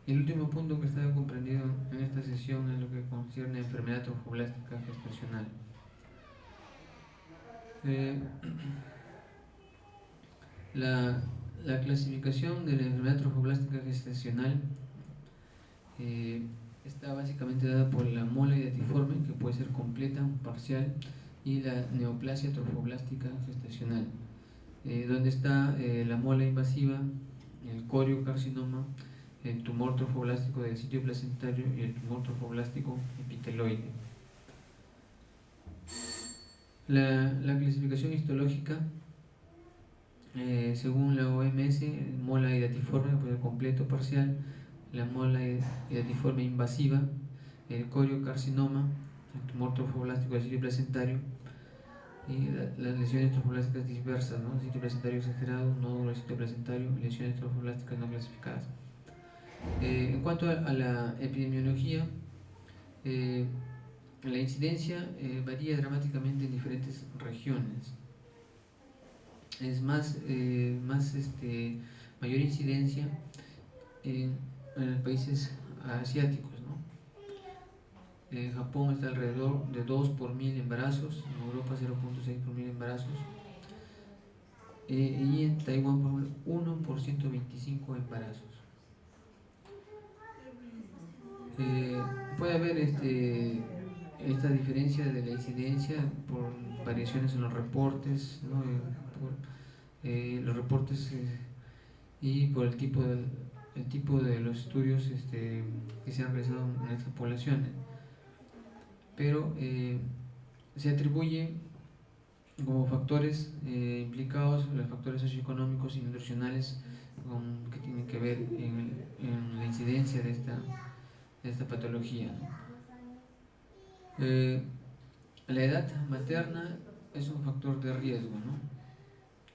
El último punto que estaba comprendido en esta sesión es lo que concierne a enfermedad trofoblástica gestacional. Eh, la clasificación de la enfermedad trofoblástica gestacional eh, está básicamente dada por la mola hidatiforme, que puede ser completa o parcial, y la neoplasia trofoblástica gestacional, donde está la mola invasiva, el coriocarcinoma, el tumor trofoblástico del sitio placentario y el tumor trofoblástico epiteloide. La clasificación histológica, según la OMS, mola hidatiforme puede ser completo o parcial, la mola hidatiforme invasiva, el coriocarcinoma, el tumor trofoblástico del sitio placentario y las lesiones trofoblásticas dispersas, ¿no? Sitio placentario exagerado, nódulo del sitio placentario, lesiones trofoblásticas no clasificadas. En cuanto a la epidemiología, la incidencia varía dramáticamente en diferentes regiones. Es mayor incidencia en los países asiáticos, ¿no? En Japón está alrededor de 2 por 1000 embarazos, en Europa 0.6 por 1000 embarazos, y en Taiwán por ejemplo 1 por 125 embarazos. Puede haber esta diferencia de la incidencia por variaciones en los reportes, ¿no? Los reportes y por el tipo de los estudios que se han realizado en estas poblaciones, pero se atribuye como factores implicados los factores socioeconómicos y nutricionales que tienen que ver en la incidencia de esta patología, ¿no? La edad materna es un factor de riesgo, ¿no?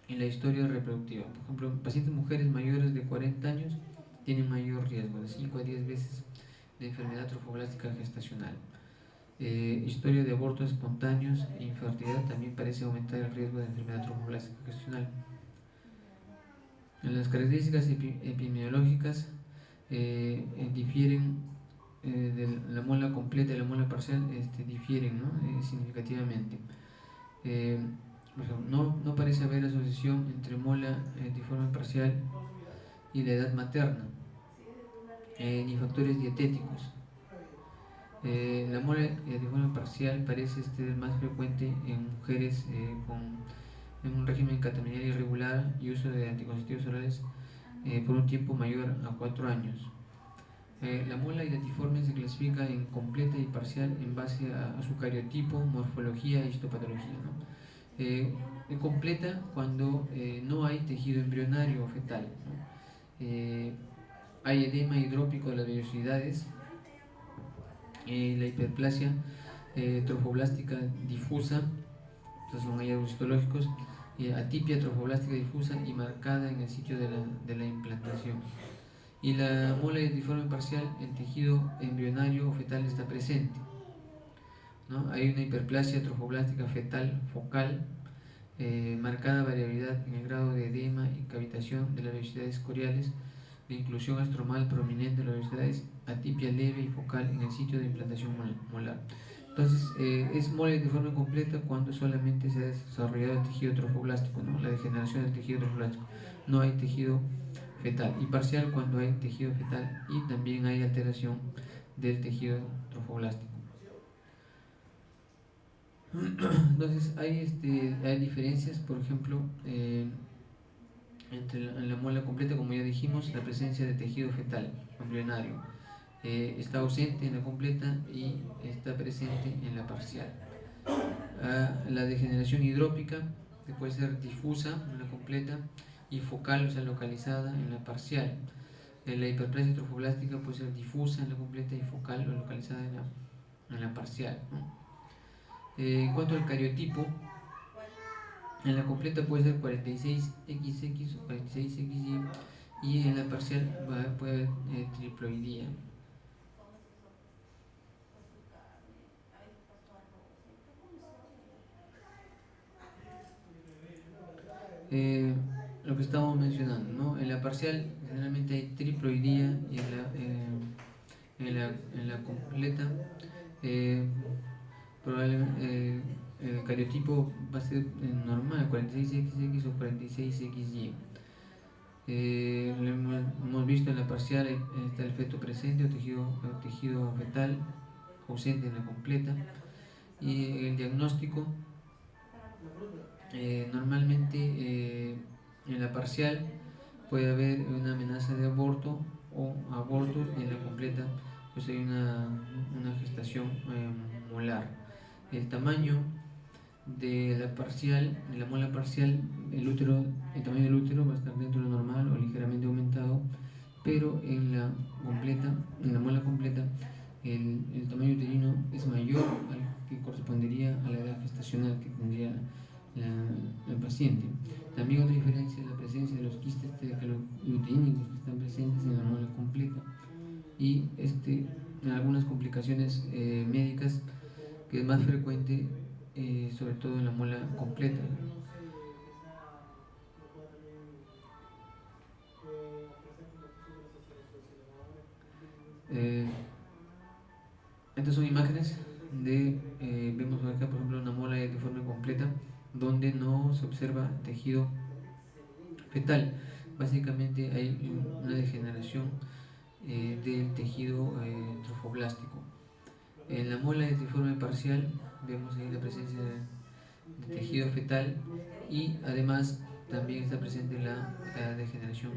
En la historia reproductiva. Por ejemplo, pacientes mujeres mayores de 40 años tienen mayor riesgo, de 5 a 10 veces, de enfermedad trofoblástica gestacional. Historia de abortos espontáneos e infertilidad también parece aumentar el riesgo de enfermedad trofoblástica gestacional. En las características epidemiológicas difieren de la mola completa y la mola parcial, difieren, ¿no? Significativamente. Por ejemplo, no parece haber asociación entre mola diforme parcial y la edad materna, ni factores dietéticos. La mola diforme parcial parece más frecuente en mujeres en un régimen catamenial irregular y uso de anticonceptivos orales por un tiempo mayor a 4 años. La mola hidatiforme se clasifica en completa y parcial en base a su cariotipo, morfología e histopatología, ¿no? Completa cuando no hay tejido embrionario o fetal, ¿no? Hay edema hidrópico de las vellosidades, la hiperplasia trofoblástica difusa, estos son hallazgos histológicos, atipia trofoblástica difusa y marcada en el sitio de la implantación. Y la mola hidatiforme parcial, el tejido embrionario o fetal está presente, ¿no? Hay una hiperplasia trofoblástica fetal focal, marcada variabilidad en el grado de edema y cavitación de las vellosidades coriales, de inclusión estromal prominente de las vellosidades, atipia leve y focal en el sitio de implantación molar. Entonces, es mola hidatiforme completa cuando solamente se ha desarrollado el tejido trofoblástico, ¿no? La degeneración del tejido trofoblástico. No hay tejido fetal, y parcial cuando hay tejido fetal y también hay alteración del tejido trofoblástico. Entonces hay diferencias, por ejemplo, entre la muela completa, como ya dijimos, la presencia de tejido fetal embrionario está ausente en la completa y está presente en la parcial. La degeneración hidrópica, que puede ser difusa en la completa y focal, o sea, localizada en la parcial. La hiperplasia trofoblástica puede ser difusa en la completa y focal o localizada en la parcial, ¿no? En cuanto al cariotipo, en la completa puede ser 46XX o 46XY, y en la parcial puede haber triploidía. lo que estábamos mencionando, ¿no? En la parcial generalmente hay triploidía y en la completa probablemente el cariotipo va a ser normal, 46XX o 46XY. Lo hemos visto en la parcial, está el feto presente o tejido fetal ausente en la completa. Y el diagnóstico, normalmente en la parcial puede haber una amenaza de aborto o aborto, y en la completa pues hay una gestación molar. El tamaño de la parcial, de la muela parcial, el tamaño del útero va a estar dentro de lo normal o ligeramente aumentado, pero en la completa, en la muela completa, el tamaño uterino es mayor al que correspondería a la edad gestacional que tendría la paciente. También otra diferencia es la presencia de los quistes tecalouteinicos que están presentes en la muela completa y en algunas complicaciones médicas, que es más frecuente sobre todo en la muela completa. Estas son imágenes vemos acá por ejemplo una muela de forma completa donde no se observa tejido fetal. Básicamente hay una degeneración del tejido trofoblástico. En la muela deforme parcial vemos ahí la presencia de tejido fetal y además también está presente la degeneración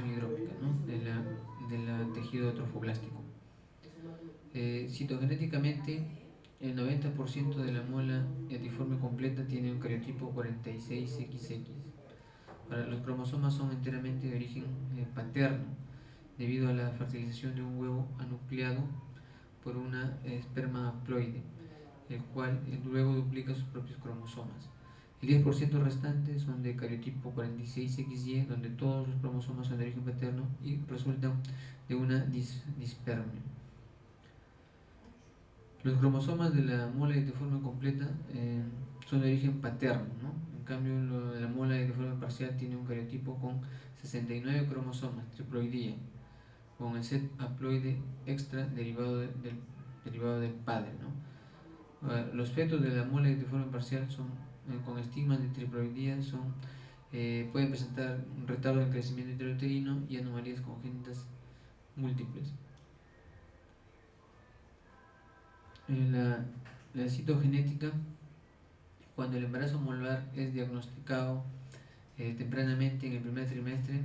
hidrópica, ¿no? del tejido trofoblástico. Citogenéticamente, el 90% de la muela etiforme completa tiene un cariotipo 46XX. Ahora, los cromosomas son enteramente de origen paterno, debido a la fertilización de un huevo anucleado por una esperma haploide, el cual luego duplica sus propios cromosomas. El 10% restante son de cariotipo 46XY, donde todos los cromosomas son de origen paterno y resultan de una dispermia. Los cromosomas de la muela etiforme completa son de origen paterno, ¿no? En cambio, la muela etiforme parcial tiene un cariotipo con 69 cromosomas, triploidía, con el set haploide extra derivado del padre, ¿no? Los fetos de la muela etiforme parcial son con estigmas de triploidía pueden presentar un retardo en crecimiento intrauterino y anomalías congénitas múltiples. La citogenética, cuando el embarazo molar es diagnosticado tempranamente en el primer trimestre,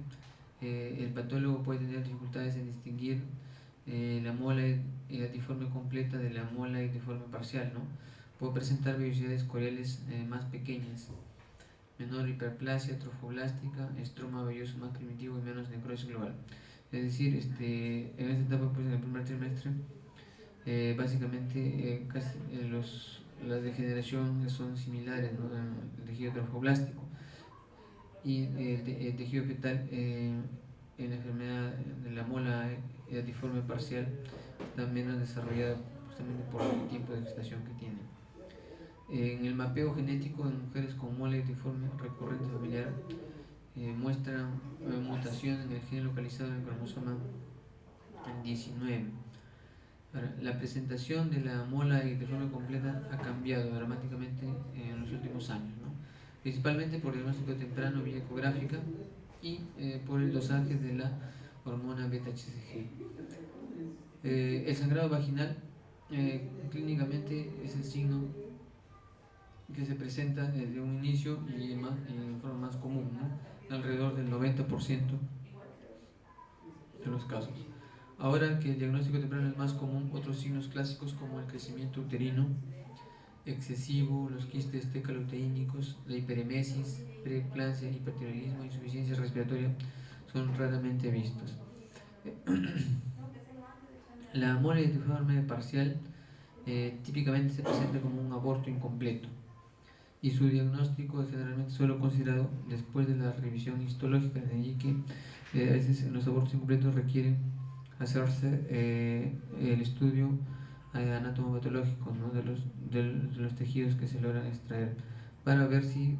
el patólogo puede tener dificultades en distinguir la muela etiforme completa de la muela etiforme parcial, ¿no? Puede presentar vellosidades coriales más pequeñas, menor hiperplasia trofoblástica, estroma velloso más primitivo y menos necrosis global. Es decir, en esta etapa, pues en el primer trimestre, básicamente las degeneraciones son similares, ¿no? El tejido trofoblástico y el tejido fetal en la enfermedad de la muela etiforme parcial está menos desarrollada justamente por el tiempo de gestación que tiene. En el mapeo genético de mujeres con muela etiforme recurrente familiar muestra mutación en el gen localizado en el cromosoma 19. Ahora, la presentación de la muela etiforme completa ha cambiado dramáticamente en los últimos años, ¿no? Principalmente por diagnóstico temprano vía ecográfica y por el dosaje de la hormona beta-HCG. El sangrado vaginal clínicamente es el signo que se presenta desde un inicio y en forma más común, ¿no? Alrededor del 90% de los casos. Ahora que el diagnóstico temprano es más común, otros signos clásicos como el crecimiento uterino excesivo, los quistes tecalouteinicos, la hiperemesis, preeclampsia, hipertiroidismo e insuficiencia respiratoria son raramente vistos. La muela etiforme parcial típicamente se presenta como un aborto incompleto y su diagnóstico es generalmente solo considerado después de la revisión histológica, de allí que a veces los abortos incompletos requieren hacerse el estudio anatomopatológico, ¿no? de los tejidos que se logran extraer para ver si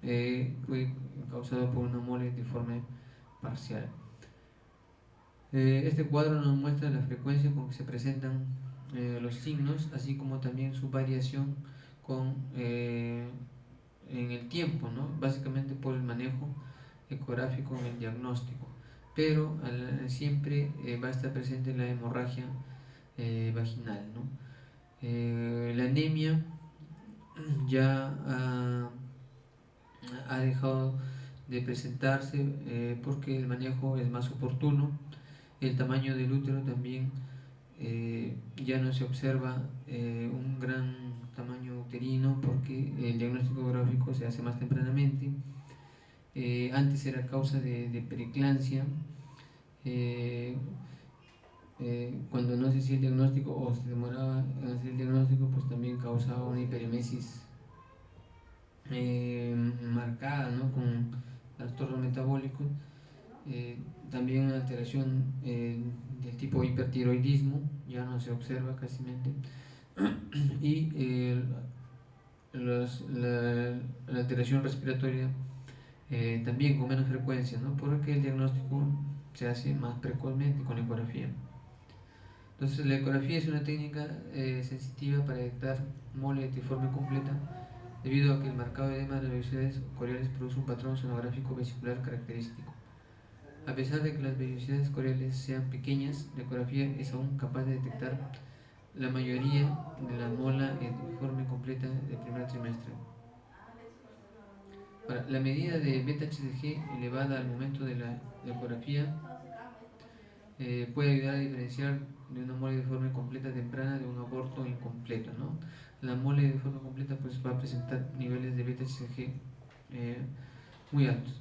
fue causado por una molediforme parcial. Este cuadro nos muestra la frecuencia con que se presentan los signos, así como también su variación en el tiempo, ¿no? Básicamente por el manejo ecográfico en el diagnóstico, pero siempre va a estar presente la hemorragia vaginal, ¿no? La anemia ya ha dejado de presentarse porque el manejo es más oportuno. El tamaño del útero también ya no se observa un gran tamaño uterino porque el diagnóstico ecográfico se hace más tempranamente. Antes era causa de preeclampsia. Cuando no se hacía el diagnóstico o se demoraba en hacer el diagnóstico, pues también causaba una hiperemesis marcada, ¿no? Con trastornos metabólicos, también una alteración del tipo hipertiroidismo, ya no se observa casi, y la alteración respiratoria también con menos frecuencia, ¿no? Porque el diagnóstico se hace más precozmente con la ecografía. Entonces la ecografía es una técnica sensitiva para detectar mole etiforme completa, debido a que el marcado edema de las vellosidades coriales produce un patrón sonográfico vesicular característico. A pesar de que las vellosidades coriales sean pequeñas, la ecografía es aún capaz de detectar la mayoría de la mola etiforme completa del primer trimestre. Ahora, la medida de beta-HCG elevada al momento de la ecografía puede ayudar a diferenciar de una mole deforme completa temprana de un aborto incompleto, ¿no? La mole deforme completa pues va a presentar niveles de beta-HCG muy altos.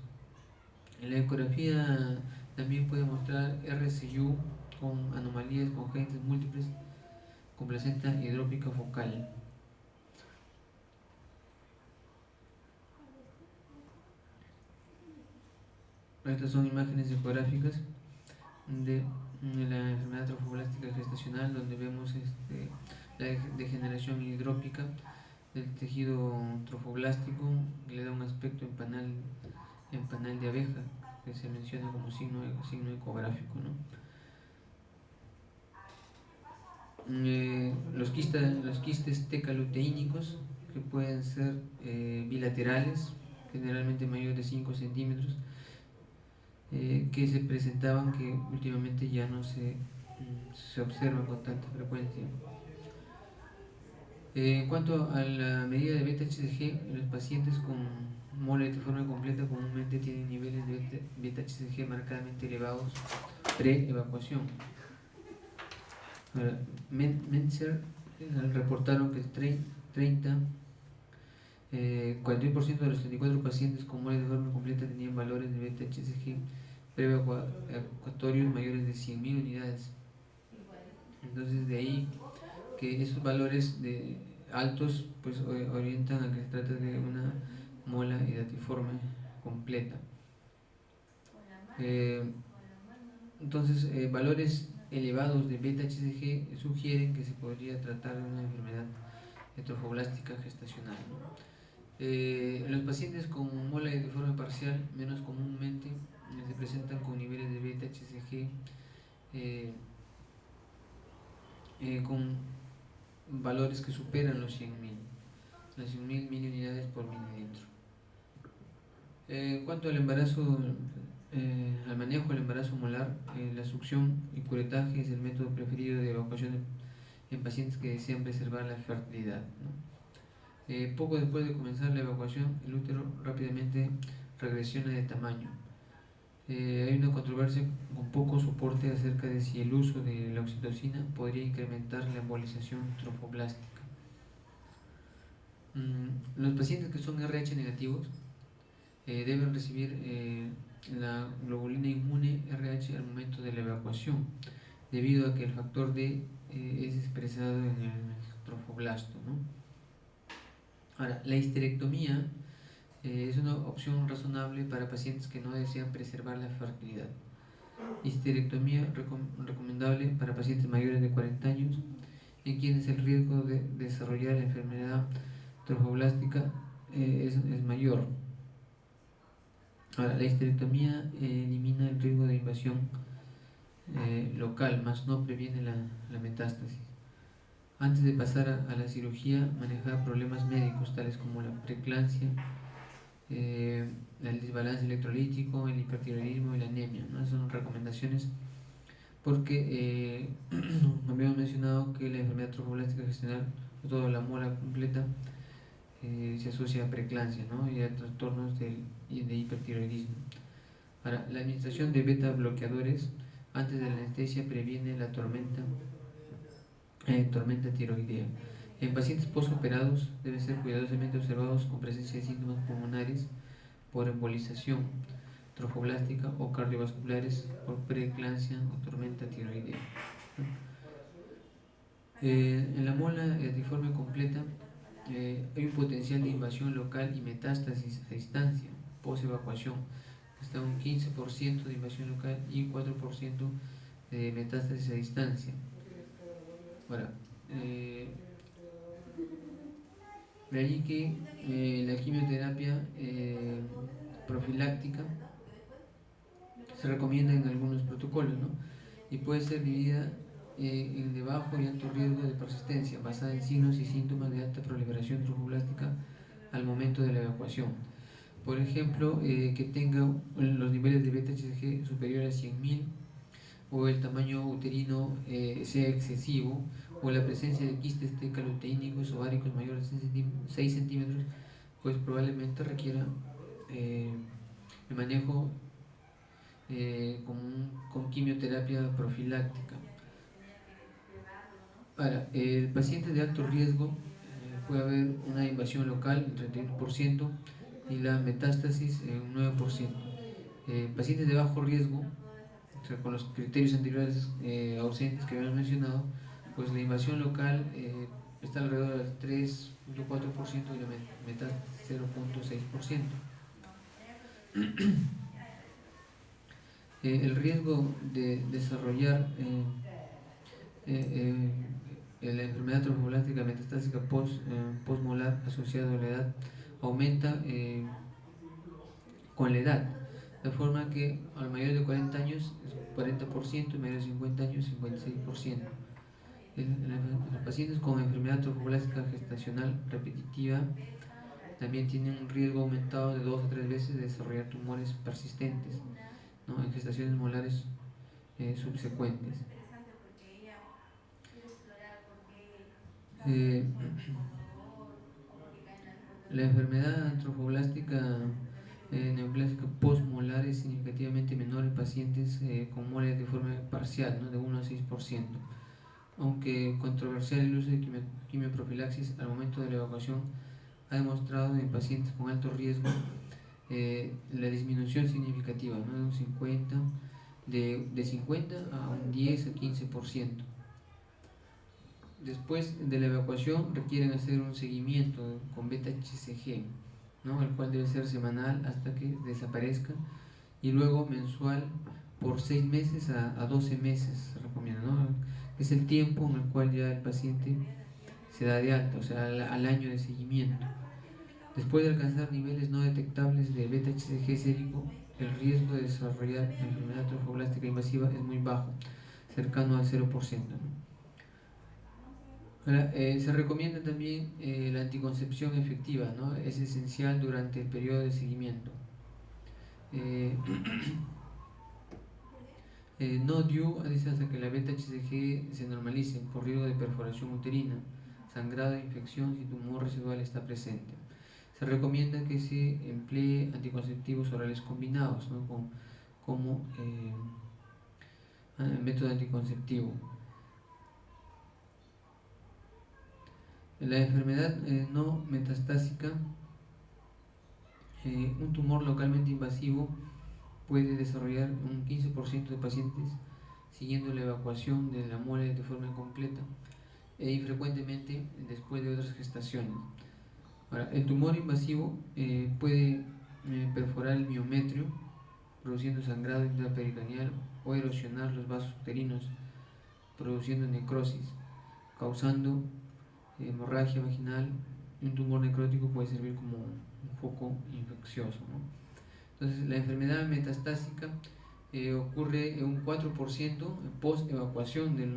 La ecografía también puede mostrar RCU con anomalías congénitas múltiples con placenta hidrópica focal. Estas son imágenes ecográficas de la enfermedad trofoblástica gestacional, donde vemos la degeneración hidrópica del tejido trofoblástico, que le da un aspecto en panal de abeja, que se menciona como signo ecográfico, ¿no? Los quistes tecaluteínicos, que pueden ser bilaterales, generalmente mayores de 5 centímetros, que se presentaban, que últimamente ya no se observan con tanta frecuencia. En cuanto a la medida de beta-HCG, los pacientes con mole etiforme completa comúnmente tienen niveles de beta-HCG marcadamente elevados pre-evacuación. Mentzer reportaron que 41% de los 34 pacientes con mole etiforme completa tenían valores de beta-HCG pre-evacuatorios mayores de 100.000 unidades. Entonces, de ahí que esos valores altos pues orientan a que se trata de una mola hidatiforme completa. Entonces, valores elevados de beta-HCG sugieren que se podría tratar de una enfermedad trofoblástica gestacional, ¿no? Los pacientes con mola hidatiforme parcial menos comúnmente se presentan con niveles de beta-HCG con valores que superan los 100.000, las 100.000 miliunidades por mililitro. En cuanto al embarazo, al manejo del embarazo molar, la succión y curetaje es el método preferido de evacuación en pacientes que desean preservar la fertilidad, ¿no? Poco después de comenzar la evacuación, el útero rápidamente regresiona de tamaño. Hay una controversia con poco soporte acerca de si el uso de la oxitocina podría incrementar la embolización trofoblástica. Los pacientes que son RH negativos deben recibir la globulina inmune RH al momento de la evacuación, debido a que el factor D es expresado en el trofoblasto, ¿no? Ahora, la histerectomía es una opción razonable para pacientes que no desean preservar la fertilidad. Histerectomía recomendable para pacientes mayores de 40 años, en quienes el riesgo de desarrollar la enfermedad trofoblástica es mayor. Ahora, la histerectomía elimina el riesgo de invasión local, más no previene la metástasis. Antes de pasar a la cirugía, manejar problemas médicos tales como la preeclampsia, el desbalance electrolítico, el hipertiroidismo y la anemia, ¿no? Son recomendaciones porque habíamos mencionado que la enfermedad tromboblástica gestacional, sobre todo la mola completa, se asocia a preeclampsia, ¿no? Y a trastornos de hipertiroidismo. Ahora, la administración de beta bloqueadores antes de la anestesia previene la tormenta tiroidea. En pacientes postoperados deben ser cuidadosamente observados con presencia de síntomas pulmonares por embolización trofoblástica o cardiovasculares por preeclampsia o tormenta tiroidea. En la mola diforme completa hay un potencial de invasión local y metástasis a distancia, post-evacuación. Está un 15% de invasión local y 4% de metástasis a distancia. Ahora, de allí que la quimioterapia profiláctica se recomienda en algunos protocolos, ¿no? Y puede ser dividida en de bajo y alto riesgo de persistencia, basada en signos y síntomas de alta proliferación tromboblástica al momento de la evacuación. Por ejemplo, que tenga los niveles de beta-HCG superiores a 100.000, o el tamaño uterino sea excesivo, o la presencia de quistes tecaluteínicos o ováricos mayores a 6 centímetros, pues probablemente requiera el manejo con quimioterapia profiláctica. Ahora, el paciente de alto riesgo puede haber una invasión local en 31% y la metástasis en un 9%. Pacientes de bajo riesgo, o sea, con los criterios anteriores ausentes que habíamos mencionado, pues la invasión local está alrededor del 3.4% y la metástasis 0.6%. El riesgo de desarrollar la enfermedad tromboblástica metastásica postmolar asociada a la edad aumenta con la edad, de forma que a los mayores de 40 años es 40% y mayores de 50 años 56%. Los pacientes con enfermedad tromboblástica gestacional repetitiva también tienen un riesgo aumentado de 2 o 3 veces de desarrollar tumores persistentes, ¿no?, en gestaciones molares subsecuentes. La enfermedad trofoblástica neoplástica postmolar es significativamente menor en pacientes con moles de forma parcial, ¿no?, de 1 a 6%. Aunque controversial el uso de quimioprofilaxis al momento de la evacuación, ha demostrado en pacientes con alto riesgo la disminución significativa, ¿no?, de un 50, de 50 a un 10 a 15%. Después de la evacuación requieren hacer un seguimiento con beta-HCG, ¿no?, el cual debe ser semanal hasta que desaparezca, y luego mensual por 6 meses a 12 meses se recomienda, ¿no? Es el tiempo en el cual ya el paciente se da de alta, o sea, al año de seguimiento. Después de alcanzar niveles no detectables de beta-HCG sérico, el riesgo de desarrollar enfermedad trofoblástica invasiva es muy bajo, cercano al 0%, ¿no? Ahora, se recomienda también la anticoncepción efectiva, ¿no? Es esencial durante el periodo de seguimiento. No DIU dice hasta que la beta-HCG se normalice por riesgo de perforación uterina, sangrado, infección si tumor residual está presente. Se recomienda que se emplee anticonceptivos orales combinados, ¿no?, como método anticonceptivo. La enfermedad no metastásica, un tumor localmente invasivo puede desarrollar un 15% de pacientes siguiendo la evacuación de la mole de forma completa e infrecuentemente después de otras gestaciones. Ahora, el tumor invasivo puede perforar el miometrio, produciendo sangrado intraperitoneal, o erosionar los vasos uterinos, produciendo necrosis, causando hemorragia vaginal, y un tumor necrótico puede servir como un foco infeccioso, ¿no? Entonces, la enfermedad metastásica ocurre en un 4% post evacuación de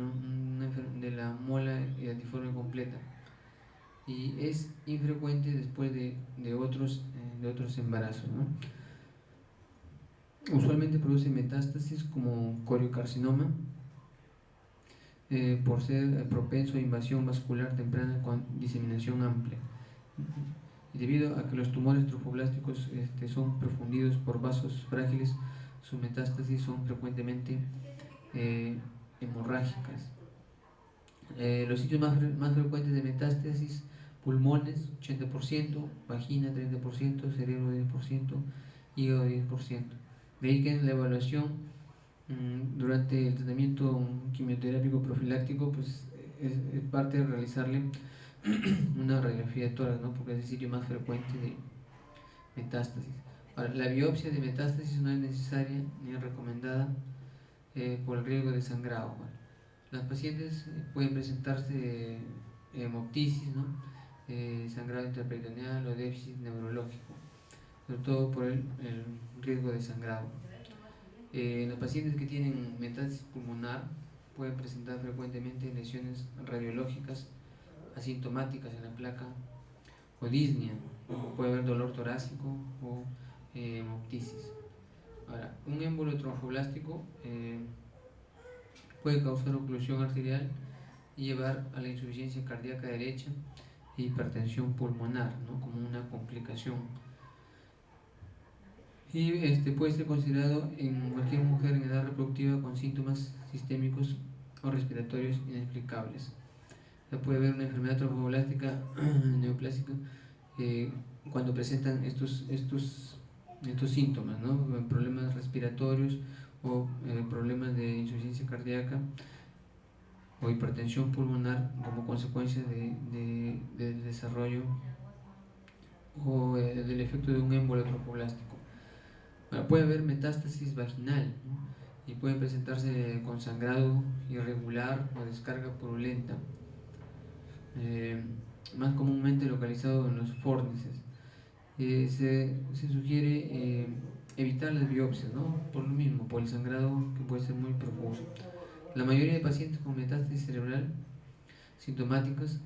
la mola edadiforme completa, y es infrecuente después de otros embarazos, ¿no? Usualmente produce metástasis como coriocarcinoma, por ser propenso a invasión vascular temprana con diseminación amplia. Y debido a que los tumores trofoblásticos son profundidos por vasos frágiles, sus metástasis son frecuentemente hemorrágicas. Los sitios más frecuentes de metástasis: pulmones 80%, vagina 30%, cerebro 10%, hígado 10%. De ahí que en la evaluación durante el tratamiento quimioterápico profiláctico, pues es parte de realizarle una radiografía de tórax, ¿no? Porque es el sitio más frecuente de metástasis. Ahora, la biopsia de metástasis no es necesaria ni recomendada por el riesgo de sangrado. Bueno, las pacientes pueden presentarse hemoptisis, ¿no? Sangrado intraperitoneal o déficit neurológico, sobre todo por el riesgo de sangrado. Las pacientes que tienen metástasis pulmonar pueden presentar frecuentemente lesiones radiológicas asintomáticas en la placa o disnea, puede haber dolor torácico o hemoptisis. Ahora, un émbolo tromfoblástico puede causar oclusión arterial y llevar a la insuficiencia cardíaca derecha e hipertensión pulmonar, ¿no? Como una complicación. Y puede ser considerado en cualquier mujer en edad reproductiva con síntomas sistémicos o respiratorios inexplicables. Puede haber una enfermedad tromboblástica neoplásica cuando presentan estos síntomas, ¿no? Problemas respiratorios o problemas de insuficiencia cardíaca o hipertensión pulmonar como consecuencia del desarrollo o del efecto de un émbolo tromboblástico. Bueno, puede haber metástasis vaginal, ¿no? Y puede presentarse con sangrado irregular o descarga purulenta, más comúnmente localizado en los fórnices. Se sugiere evitar las biopsias, ¿no? Por lo mismo, por el sangrado que puede ser muy profuso. La mayoría de pacientes con metástasis cerebral sintomáticas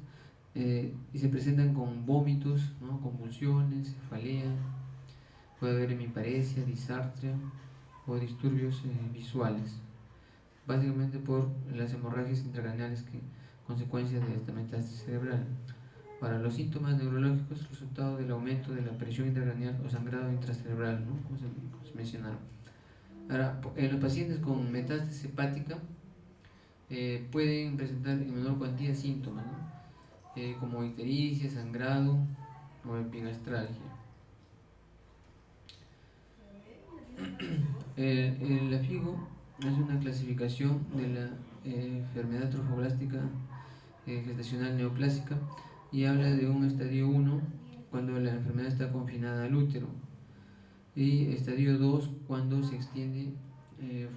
y se presentan con vómitos, ¿no? Convulsiones, cefalea, puede haber hemiparesia, disartria o disturbios visuales, básicamente por las hemorragias intracraneales que consecuencia de esta metástasis cerebral. Para los síntomas neurológicos, resultado del aumento de la presión intracraneal o sangrado intracerebral, ¿no? Como se mencionaron. Ahora, en los pacientes con metástasis hepática pueden presentar en menor cuantía síntomas, ¿no? Como ictericia, sangrado o epigastralgia. La FIGO es una clasificación de la enfermedad trofoblástica gestacional neoplásica y habla de un estadio 1 cuando la enfermedad está confinada al útero y estadio 2 cuando se extiende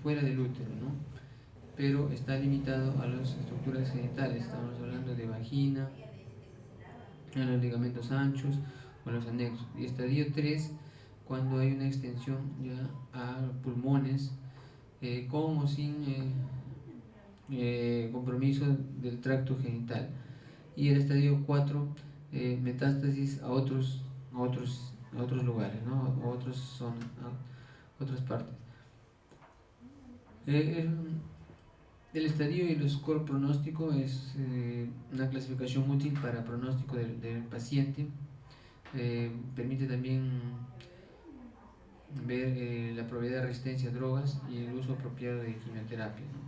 fuera del útero, ¿no? Pero está limitado a las estructuras genitales. Estamos hablando de vagina, a los ligamentos anchos o los anexos. Y estadio 3 cuando hay una extensión ya a pulmones con o sin compromiso del tracto genital. Y el estadio 4, metástasis a otros lugares, ¿no? A otras zonas, a otras partes. El estadio y el score pronóstico es una clasificación útil para pronóstico del paciente. Permite también ver la probabilidad de resistencia a drogas y el uso apropiado de quimioterapia, ¿no?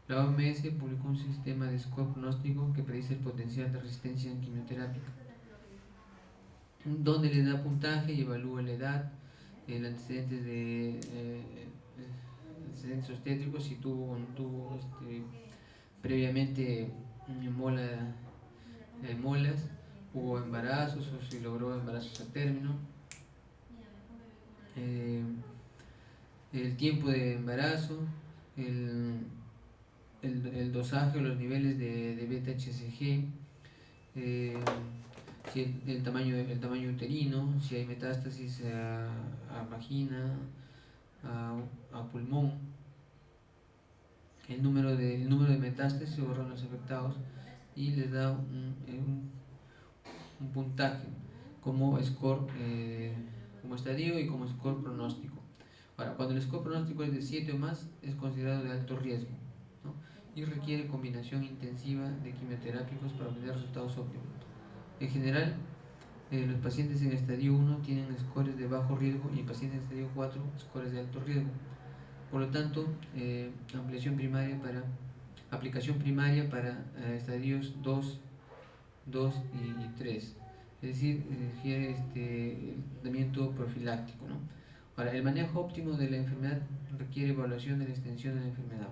La OMS publicó un sistema de score pronóstico que predice el potencial de resistencia quimioterápica, donde le da puntaje y evalúa la edad, el antecedentes antecedentes obstétricos, si tuvo o no tuvo previamente molas, hubo embarazos o si logró embarazos a término, el tiempo de embarazo, el dosaje o los niveles de beta-HCG, si el tamaño uterino, si hay metástasis a vagina, a pulmón, el número de metástasis o órganos afectados, y les da un puntaje como score, como estadio y como score pronóstico. Ahora, cuando el score pronóstico es de 7 o más, es considerado de alto riesgo, ¿no? Y requiere combinación intensiva de quimioterápicos para obtener resultados óptimos. En general, los pacientes en estadio 1 tienen scores de bajo riesgo y en pacientes en estadio 4 scores de alto riesgo. Por lo tanto, aplicación primaria para estadios 2 y 3, es decir, requiere tratamiento profiláctico, ¿no? Ahora, el manejo óptimo de la enfermedad requiere evaluación de la extensión de la enfermedad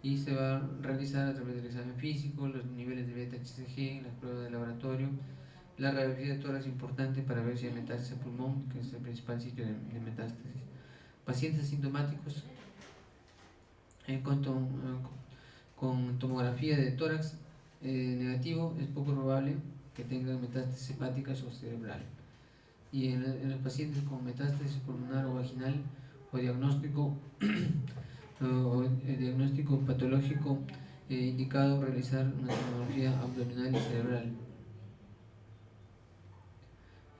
y se va a realizar a través del examen físico, los niveles de beta-HCG, las pruebas de laboratorio. La radiografía de tórax es importante para ver si hay metástasis al pulmón, que es el principal sitio de metástasis. Pacientes asintomáticos con tomografía de tórax negativo es poco probable que tengan metástasis hepáticas o cerebral. Y en los pacientes con metástasis pulmonar o vaginal o diagnóstico diagnóstico patológico indicado realizar una tomografía abdominal y cerebral.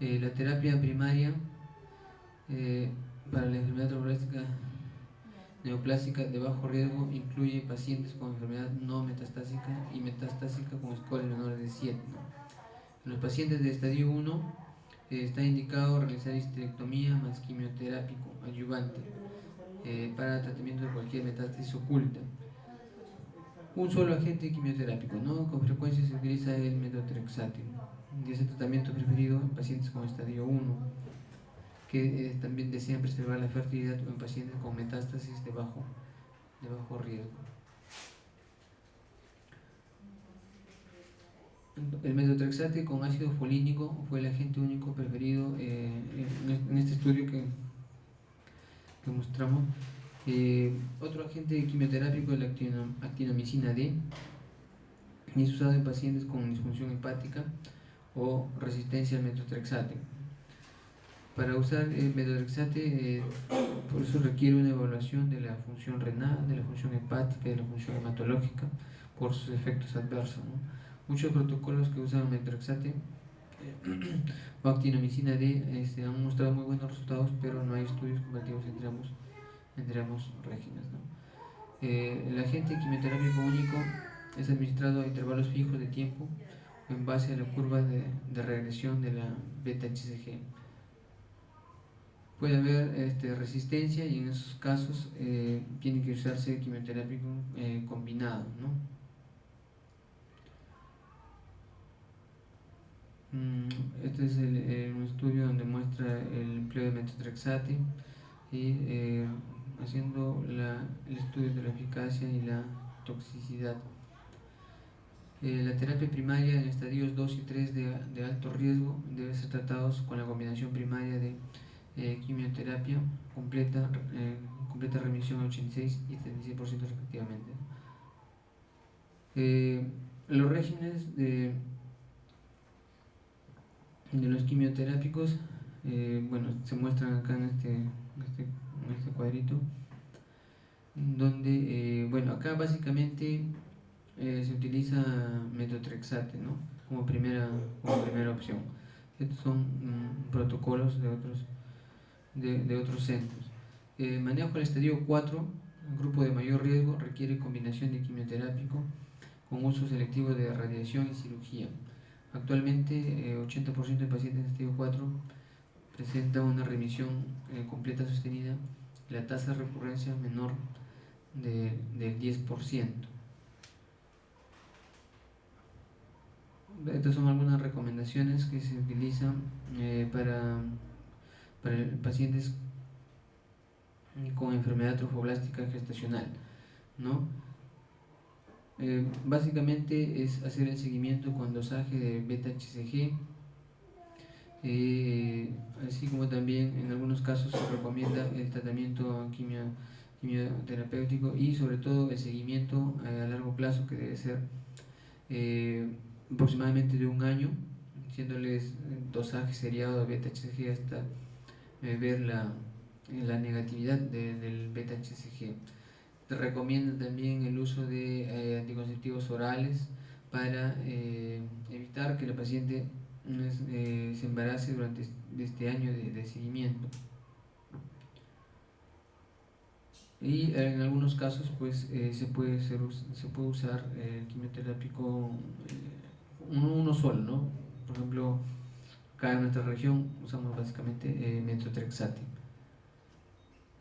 La terapia primaria para la enfermedad trombótica neoplásica de bajo riesgo incluye pacientes con enfermedad no metastásica y metastásica con scores menores de 7, ¿no? En los pacientes de estadio 1 está indicado realizar histerectomía más quimioterápico adyuvante para tratamiento de cualquier metástasis oculta. Un solo agente quimioterápico, ¿no? Con frecuencia se utiliza el metotrexate, y es el tratamiento preferido en pacientes con estadio 1 que también desean preservar la fertilidad o en pacientes con metástasis de bajo riesgo. El metotrexate con ácido folínico fue el agente único preferido en este estudio que mostramos. Otro agente quimioterápico es la actinomicina D, y es usado en pacientes con disfunción hepática o resistencia al metotrexate. Para usar el metotrexate, por eso requiere una evaluación de la función renal, de la función hepática, de la función hematológica, por sus efectos adversos, ¿no? Muchos protocolos que usan metotrexate o actinomicina D han mostrado muy buenos resultados, pero no hay estudios comparativos entre ambos regímenes, ¿no? El agente quimioterápico único es administrado a intervalos fijos de tiempo en base a la curva de regresión de la beta-HCG. Puede haber resistencia y en esos casos tiene que usarse quimioterápico combinado, ¿no? Este es un estudio donde muestra el empleo de metotrexate y haciendo el estudio de la eficacia y la toxicidad. La terapia primaria en estadios 2 y 3 de alto riesgo debe ser tratados con la combinación primaria de quimioterapia completa remisión 86 y 76% respectivamente. Los regímenes de los quimioterápicos se muestran acá en este cuadrito, donde acá básicamente se utiliza metotrexate, ¿no? como primera opción. Estos son protocolos de otros centros. Manejo del estadio 4, grupo de mayor riesgo, requiere combinación de quimioterápico con uso selectivo de radiación y cirugía. Actualmente 80% de pacientes en estadio 4 presenta una remisión completa sostenida y la tasa de recurrencia menor del 10%. Estas son algunas recomendaciones que se utilizan para pacientes con enfermedad trofoblástica gestacional, ¿no? Básicamente es hacer el seguimiento con dosaje de beta-HCG, así como también en algunos casos se recomienda el tratamiento quimioterapéutico y sobre todo el seguimiento a largo plazo, que debe ser aproximadamente de un año, haciéndoles dosaje seriado de beta-HCG hasta ver la negatividad del beta-HCG. Te recomiendo también el uso de anticonceptivos orales para evitar que la paciente se embarace durante este año de seguimiento. Y en algunos casos pues se puede usar el quimioterápico uno solo, ¿no? Por ejemplo, acá en nuestra región usamos básicamente metotrexate.